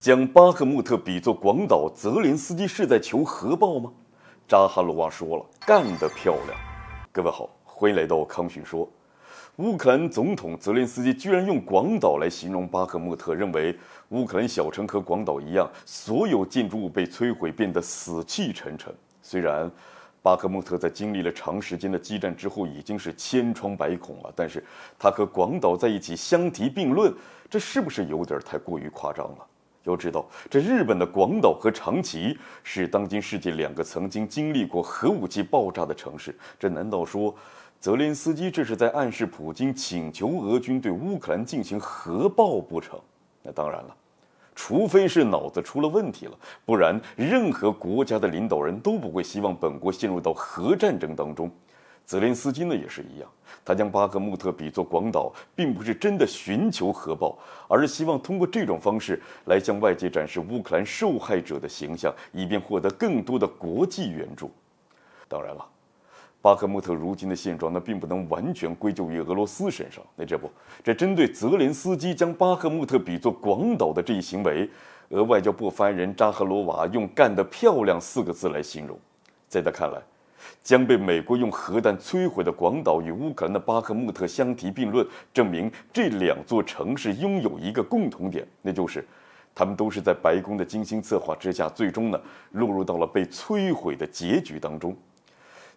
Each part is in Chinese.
将巴赫穆特比作广岛，泽连斯基是在求核爆吗？扎哈罗娃说了，干得漂亮！各位好，欢迎来到康讯说。乌克兰总统泽连斯基居然用广岛来形容巴赫穆特，认为乌克兰小城和广岛一样，所有建筑物被摧毁，变得死气沉沉。虽然巴赫穆特在经历了长时间的激战之后已经是千疮百孔了，但是他和广岛在一起相提并论，这是不是有点太过于夸张了？要知道，这日本的广岛和长崎是当今世界两个曾经经历过核武器爆炸的城市，这难道说泽连斯基这是在暗示普京请求俄军对乌克兰进行核爆不成？那当然了，除非是脑子出了问题了，不然任何国家的领导人都不会希望本国陷入到核战争当中。泽连斯基呢也是一样，他将巴赫穆特比作广岛，并不是真的寻求核爆，而是希望通过这种方式来向外界展示乌克兰受害者的形象，以便获得更多的国际援助。当然了，巴赫穆特如今的现状并不能完全归咎于俄罗斯身上。这针对泽连斯基将巴赫穆特比作广岛的这一行为，俄外交部发言人扎哈罗娃用“干得漂亮”4个字来形容。在他看来，将被美国用核弹摧毁的广岛与乌克兰的巴赫穆特相提并论，证明这两座城市拥有一个共同点，那就是他们都是在白宫的精心策划之下，最终落入到了被摧毁的结局当中。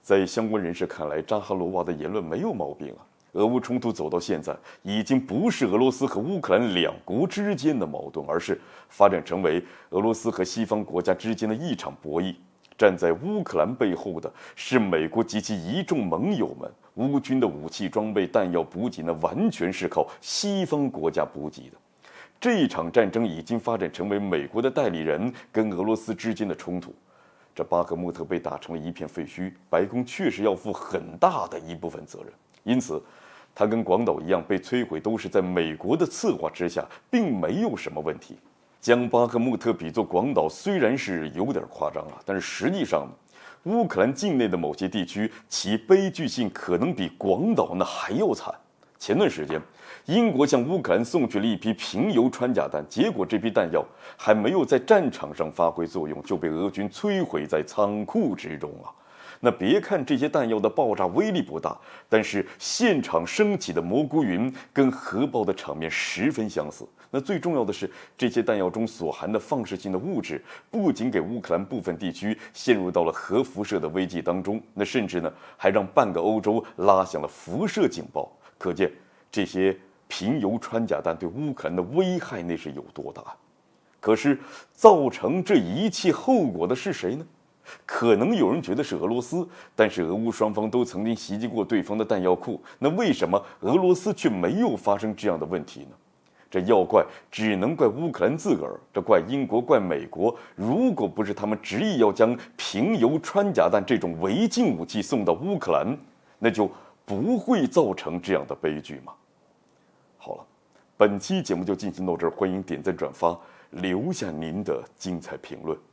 在相关人士看来，扎哈罗娃的言论没有毛病啊。俄乌冲突走到现在，已经不是俄罗斯和乌克兰两国之间的矛盾，而是发展成为俄罗斯和西方国家之间的一场博弈。站在乌克兰背后的是美国及其一众盟友们，乌军的武器装备、弹药补给完全是靠西方国家补给的。这一场战争已经发展成为美国的代理人跟俄罗斯之间的冲突。这巴赫穆特被打成了一片废墟，白宫确实要负很大的一部分责任。因此，它跟广岛一样被摧毁，都是在美国的策划之下，并没有什么问题。将巴赫穆特比作广岛虽然是有点夸张了，但是实际上，乌克兰境内的某些地区其悲剧性可能比广岛还要惨。前段时间，英国向乌克兰送去了一批平油穿甲弹，结果这批弹药还没有在战场上发挥作用，就被俄军摧毁在仓库之中啊！那别看这些弹药的爆炸威力不大，但是现场升起的蘑菇云跟核爆的场面十分相似。那最重要的是，这些弹药中所含的放射性的物质，不仅给乌克兰部分地区陷入到了核辐射的危机当中，那甚至还让半个欧洲拉响了辐射警报。可见这些平油穿甲弹对乌克兰的危害那是有多大。可是造成这一切后果的是谁呢？可能有人觉得是俄罗斯，但是俄乌双方都曾经袭击过对方的弹药库，那为什么俄罗斯却没有发生这样的问题呢？这要怪只能怪乌克兰自个儿，这怪英国怪美国，如果不是他们执意要将平油穿甲弹这种违禁武器送到乌克兰，那就不会造成这样的悲剧嘛。好了，本期节目就进行到这儿，欢迎点赞转发，留下您的精彩评论。